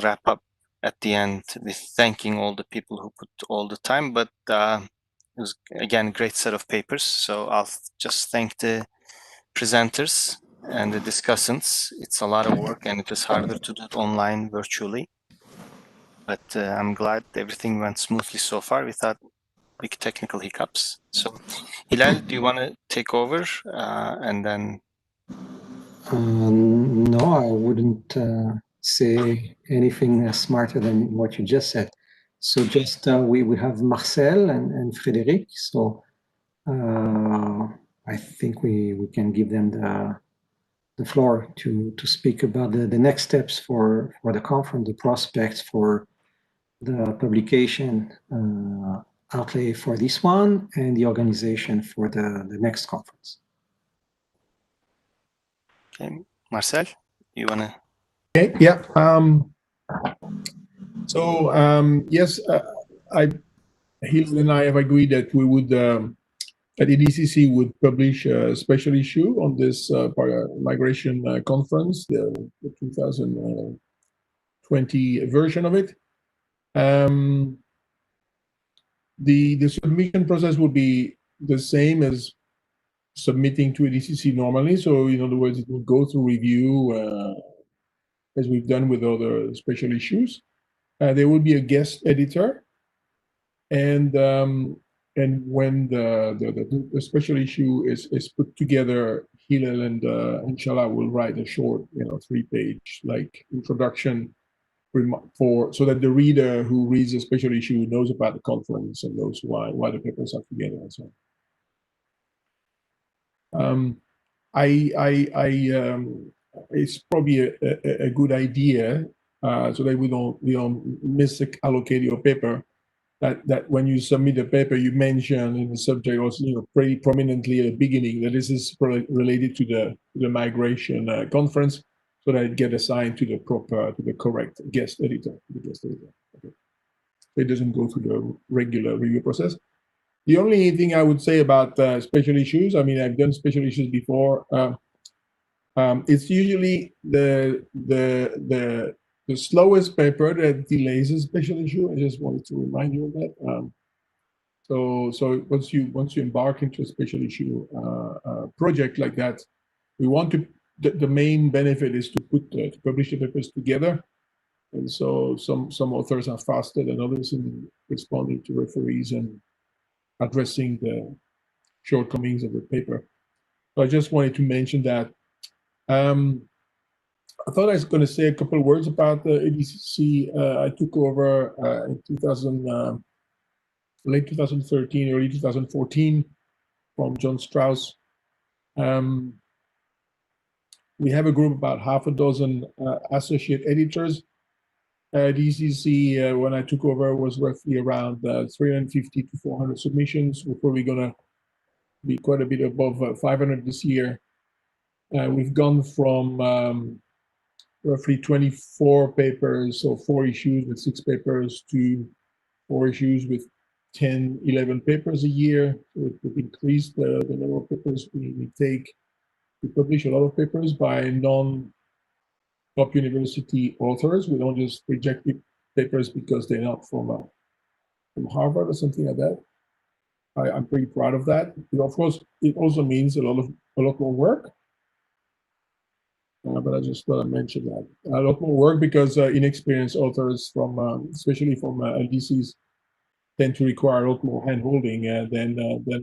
wrap up at the end with thanking all the people who put all the time, but it was, again, a great set of papers. So I'll just thank the presenters and the discussants. It's a lot of work and it is harder to do it online virtually. But I'm glad everything went smoothly so far without big technical hiccups. So Hilal, do you want to take over and then? No, I wouldn't say anything smarter than what you just said. So just we have Marcel and Frédéric. So I think we can give them the floor to speak about the next steps for the conference, the prospects for the publication outlay for this one, and the organization for the next conference. Okay, Marcel, you want to? Okay, yeah. Yes, Hilal and I have agreed that we would, that EDCC would publish a special issue on this migration conference, the 2020 version of it. The submission process will be the same as submitting to EDCC normally. So in other words, it will go through review as we've done with other special issues. There will be a guest editor, and when the special issue is put together, Hilal and Inshallah will write a short, 3-page like introduction so that the reader who reads the special issue knows about the conference and knows why the papers are together and so on. It's probably a good idea so that we don't misallocate your paper. That when you submit a paper, you mention in the subject also, pretty prominently at the beginning that this is related to the migration conference, so that it get assigned to the correct guest editor. Okay. It doesn't go through the regular review process. The only thing I would say about special issues, I mean, I've done special issues before. It's usually the slowest paper that delays a special issue. I just wanted to remind you of that. So once you embark into a special issue project like that, we want to. The main benefit is to publish the papers together, and so some authors are faster than others in responding to referees and addressing the shortcomings of the paper. So I just wanted to mention that. I thought I was going to say a couple of words about the EDCC. I took over in late 2013, early 2014 from John Strauss. We have a group about half a dozen associate editors. EDCC, when I took over, was roughly around 350 to 400 submissions. We're probably going to be quite a bit above 500 this year. We've gone from roughly 24 papers, so 4 issues with 6 papers, to 4 issues with 10, 11 papers a year. So we've increased the number of papers we take. We publish a lot of papers by non-top university authors. We don't just reject papers because they're not from Harvard or something like that. I'm pretty proud of that. Of course, it also means a lot more work. But I just thought I'd mention that. A lot more work because inexperienced authors, especially from LDCs, tend to require a lot more hand-holding than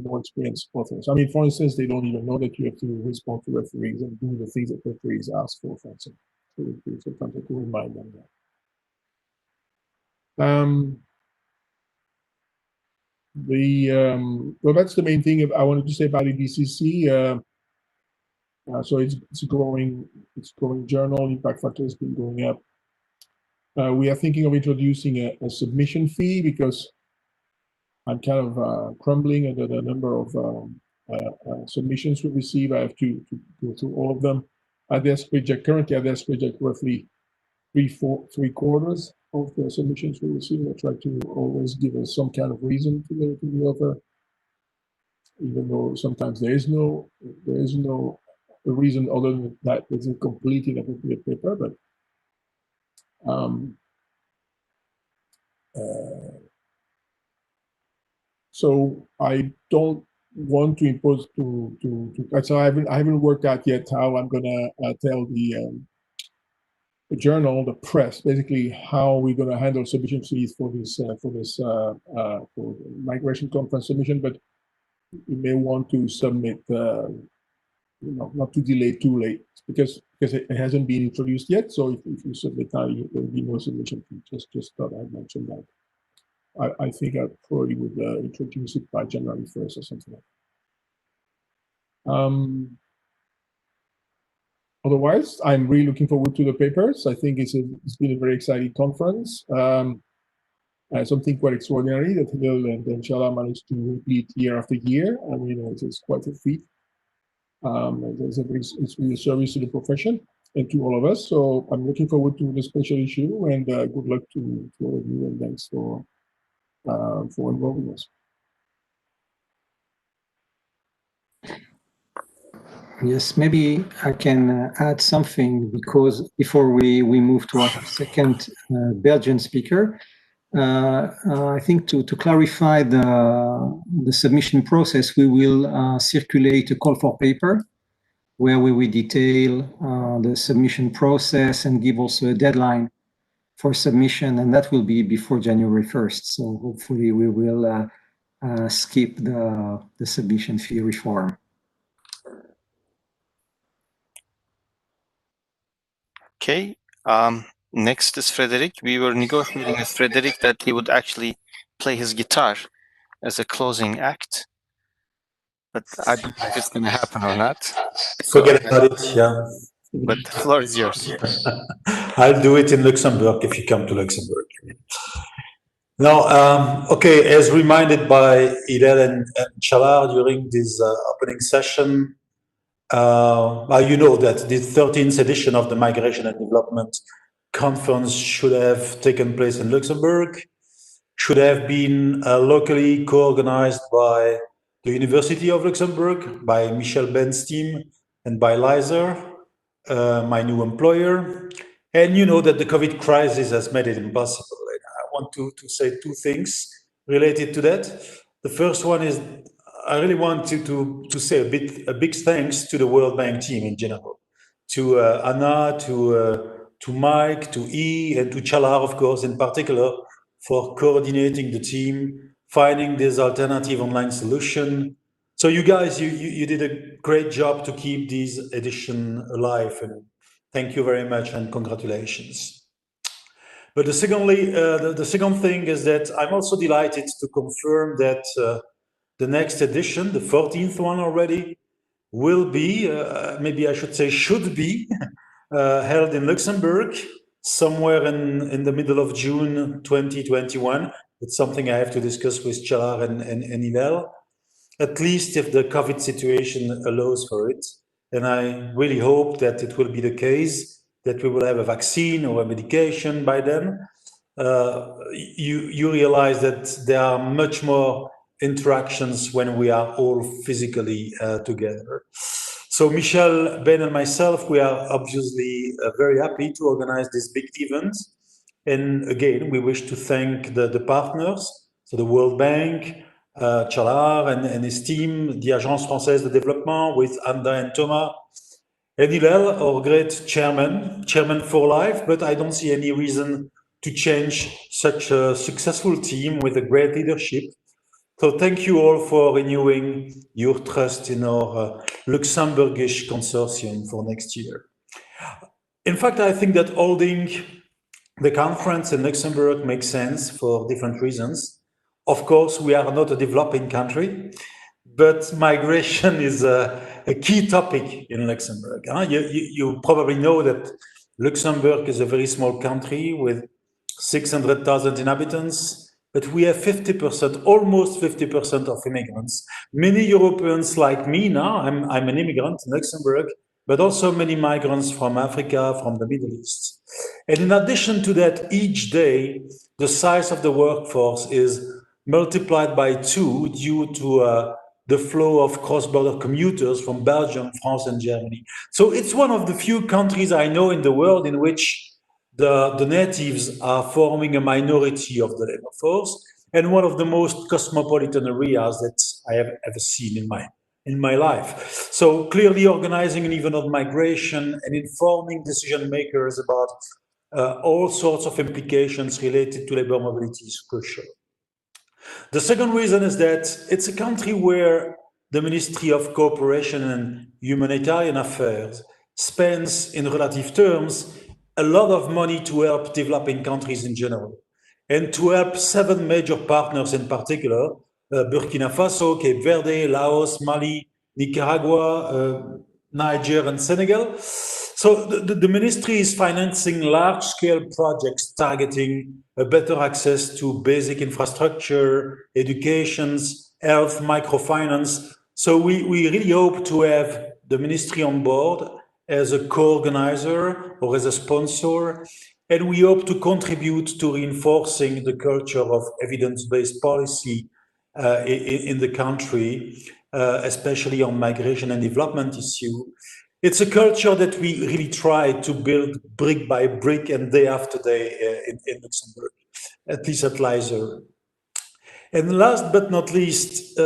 more experienced authors. I mean, for instance, they don't even know that you have to respond to referees and do the things that referees ask for instance. So sometimes I have to remind them that. Well, that's the main thing I wanted to say about EDCC. So it's a growing journal. Impact factor has been going up. We are thinking of introducing a submission fee because I'm kind of crumbling under the number of submissions we receive. I have to go through all of them. Currently, Adesk reject roughly three-quarters of the submissions we receive. I try to always give us some kind of reason to the author, even though sometimes there is no reason other than that it's incomplete in a paper. But So I don't want to impose so I haven't worked out yet how I'm gonna tell the journal, the press, basically how we're gonna handle submission fees for this for migration conference submission, but you may want to submit not to delay too late because it hasn't been introduced yet. So if you submit now, there will be no submission fee. Just thought I'd mention that. I think I probably would introduce it by January 1st or something like that. Otherwise, I'm really looking forward to the papers. I think it's been a very exciting conference. Something quite extraordinary that Hillel and Chala managed to repeat year after year. I mean, it's quite a feat. It's really a service to the profession and to all of us. So I'm looking forward to the special issue, and good luck to all of you, and thanks for involving us. Yes, maybe I can add something, because before we move to our second Belgian speaker, I think to clarify the submission process, we will circulate a call for paper where we will detail the submission process and give also a deadline for submission, and that will be before January 1st. So hopefully we will skip the submission fee reform. Okay. Next is Frederic. We were negotiating with Frederic that he would actually play his guitar as a closing act, but I don't know if it's going to happen or not. Forget about it, yeah. But the floor is yours. I'll do it in Luxembourg if you come to Luxembourg. Now, okay, as reminded by Hillel and Chala during this opening session, you know that the 13th edition of the Migration and Development Conference should have taken place in Luxembourg, should have been locally co-organized by the University of Luxembourg, by Michel Ben's team, and by Lizer, my new employer. And you know that the COVID crisis has made it impossible. And I want to say two things related to that. The first one is I really want to say a big thanks to the World Bank team in general, to Anna, to Mike, to E, and to Chala, of course, in particular, for coordinating the team, finding this alternative online solution. So you guys, you did a great job to keep this edition alive, and thank you very much and congratulations. But the second thing is that I'm also delighted to confirm that the next edition, the 14th one already, will be, maybe I should say should be, held in Luxembourg somewhere in the middle of June 2021. It's something I have to discuss with Chala and Hillel, at least if the COVID situation allows for it. And I really hope that it will be the case, that we will have a vaccine or a medication by then. You realize that there are much more interactions when we are all physically together. So Michel, Ben, and myself, we are obviously very happy to organize this big event. And again, we wish to thank the partners, so the World Bank, Chala and his team, the Agence Française de Développement with Anda and Thomas, and Hillel, our great chairman for life, but I don't see any reason to change such a successful team with a great leadership. So thank you all for renewing your trust in our Luxembourgish consortium for next year. In fact, I think that holding the conference in Luxembourg makes sense for different reasons. Of course, we are not a developing country, but migration is a key topic in Luxembourg. You probably know that Luxembourg is a very small country with 600,000 inhabitants, but we have 50%, almost 50% of immigrants. Many Europeans like me now, I'm an immigrant in Luxembourg, but also many migrants from Africa, from the Middle East. And in addition to that, each day, the size of the workforce is multiplied by 2 due to the flow of cross-border commuters from Belgium, France, and Germany. So it's one of the few countries I know in the world in which the natives are forming a minority of the labor force and one of the most cosmopolitan areas that I have ever seen in my life. So clearly organizing an event of migration and informing decision makers about all sorts of implications related to labor mobility is crucial. The second reason is that it's a country where the Ministry of Cooperation and Humanitarian Affairs spends, in relative terms, a lot of money to help developing countries in general, and to help 7 major partners in particular, Burkina Faso, Cape Verde, Laos, Mali, Nicaragua, Niger, and Senegal. So the ministry is financing large-scale projects targeting a better access to basic infrastructure, educations, health, microfinance. So we really hope to have the ministry on board as a co-organizer or as a sponsor, and we hope to contribute to reinforcing the culture of evidence-based policy in the country, especially on migration and development issue. It's a culture that we really try to build brick by brick and day after day in Luxembourg, at least at LISER. And last but not least,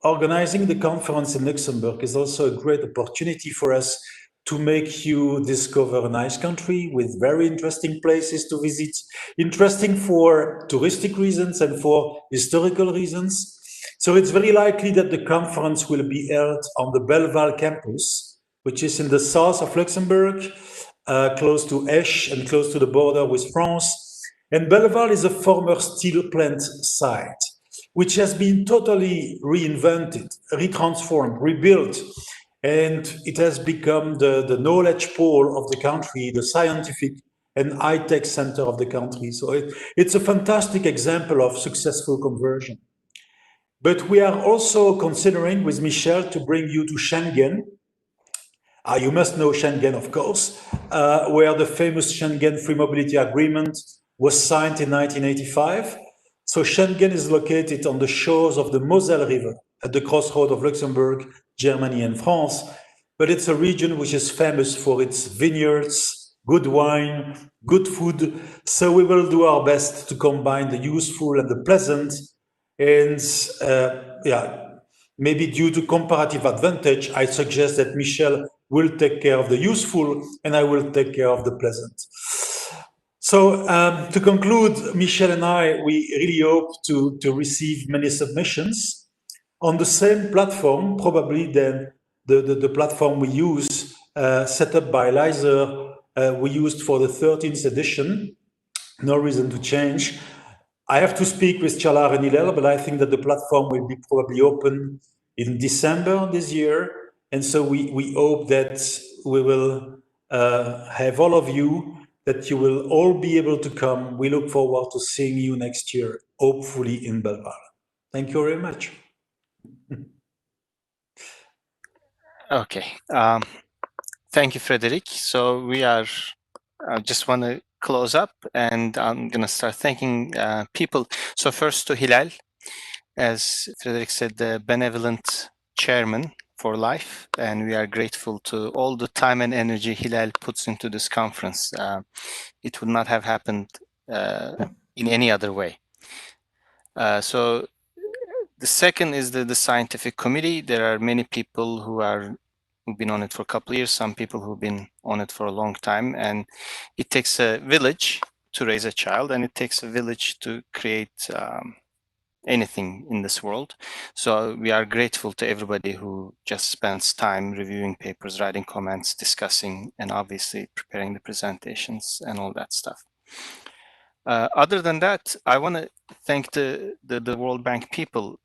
organizing the conference in Luxembourg is also a great opportunity for us to make you discover a nice country with very interesting places to visit, interesting for touristic reasons and for historical reasons. So it's very likely that the conference will be held on the Belleval campus, which is in the south of Luxembourg, close to Esch and close to the border with France. And Belleval is a former steel plant site, which has been totally reinvented, retransformed, rebuilt, and it has become the knowledge pole of the country, the scientific and high-tech center of the country. So it's a fantastic example of successful conversion. But we are also considering with Michel to bring you to Schengen. You must know Schengen, of course, where the famous Schengen Free Mobility Agreement was signed in 1985. So Schengen is located on the shores of the Moselle River at the crossroad of Luxembourg, Germany, and France. But it's a region which is famous for its vineyards, good wine, good food. So we will do our best to combine the useful and the pleasant. And maybe due to comparative advantage, I suggest that Michel will take care of the useful and I will take care of the pleasant. So to conclude, Michel and I, we really hope to receive many submissions on the same platform, probably than the platform we use, set up by LISER, we used for the 13th edition. No reason to change. I have to speak with Chalar and Hillel, but I think that the platform will be probably open in December this year. And so we hope that we will have all of you, that you will all be able to come. We look forward to seeing you next year, hopefully in Belleval. Thank you very much. Okay. Thank you, Frederic. So we are, I just want to close up and I'm going to start thanking people. So first to Hilal, as Frederic said, the benevolent chairman for life, and we are grateful to all the time and energy Hilal puts into this conference. It would not have happened in any other way. So the second is the scientific committee. There are many people who've been on it for a couple of years, some people who've been on it for a long time, and it takes a village to raise a child, and it takes a village to create anything in this world. So we are grateful to everybody who just spends time reviewing papers, writing comments, discussing, and obviously preparing the presentations and all that stuff. Other than that, I want to thank the World Bank people.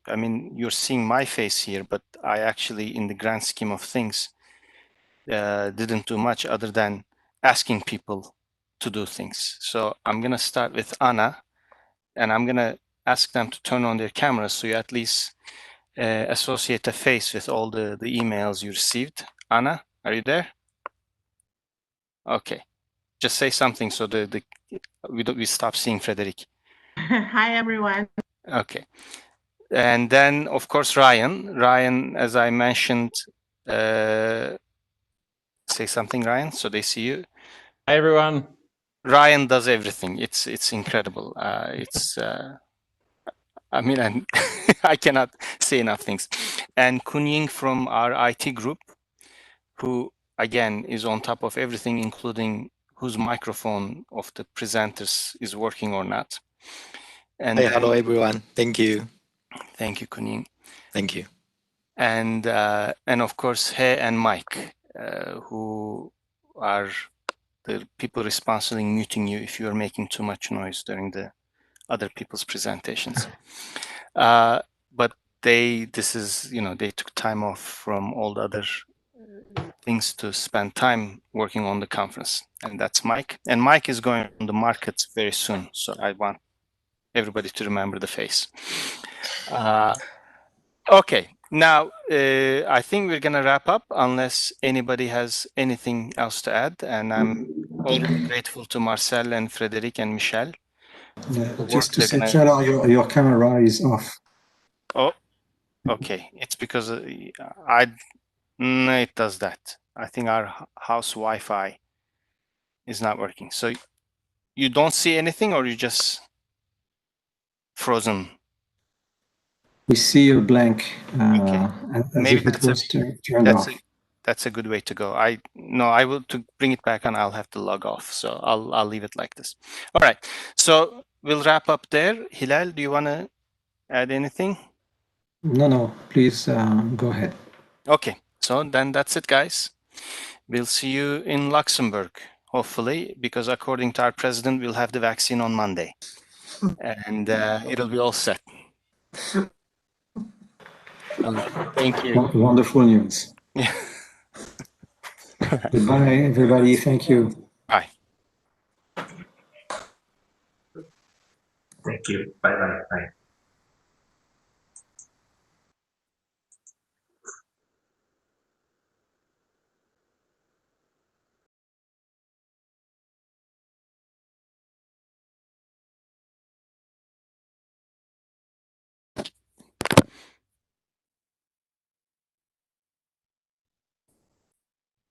I mean, you're seeing my face here, but I actually, in the grand scheme of things, didn't do much other than asking people to do things. So I'm going to start with Anna, and I'm going to ask them to turn on their cameras so you at least associate a face with all the emails you received. Anna, are you there? Okay. Just say something so we stop seeing Frederic. Hi, everyone. Okay. And then, of course, Ryan. Ryan, as I mentioned, say something, Ryan, so they see you. Hi, everyone. Ryan does everything. It's incredible. I mean, and I cannot say enough things. And Kunying from our IT group, who again is on top of everything, including whose microphone of the presenters is working or not. And Hey, hello everyone. Thank you. thank you, Kunying. Thank you. And of course, He and Mike, who are the people responsible muting you if you are making too much noise during the other people's presentations. But they took time off from all the other things to spend time working on the conference, and that's Mike. And Mike is going on the markets very soon, so I want everybody to remember the face. Okay, now I think we're gonna wrap up unless anybody has anything else to add, and I'm already grateful to Marcel and Frederic and Michel. Just to say, Chala, your camera is off. Oh, okay. It's because it does that. I think our house Wi-Fi is not working. So you don't see anything, or you just frozen? We see a blank, Okay. as Maybe if it was turned off. That's a good way to go. I will to bring it back on. I'll have to log off. So I'll leave it like this. All right. So we'll wrap up there. Hilal, do you want to add anything? No, please go ahead. Okay. So then that's it, guys. We'll see you in Luxembourg, hopefully, because according to our president, we'll have the vaccine on Monday, and it'll be all set. Thank you. Wonderful news. Yeah. Goodbye, everybody. Thank you. Bye. Thank you. Bye.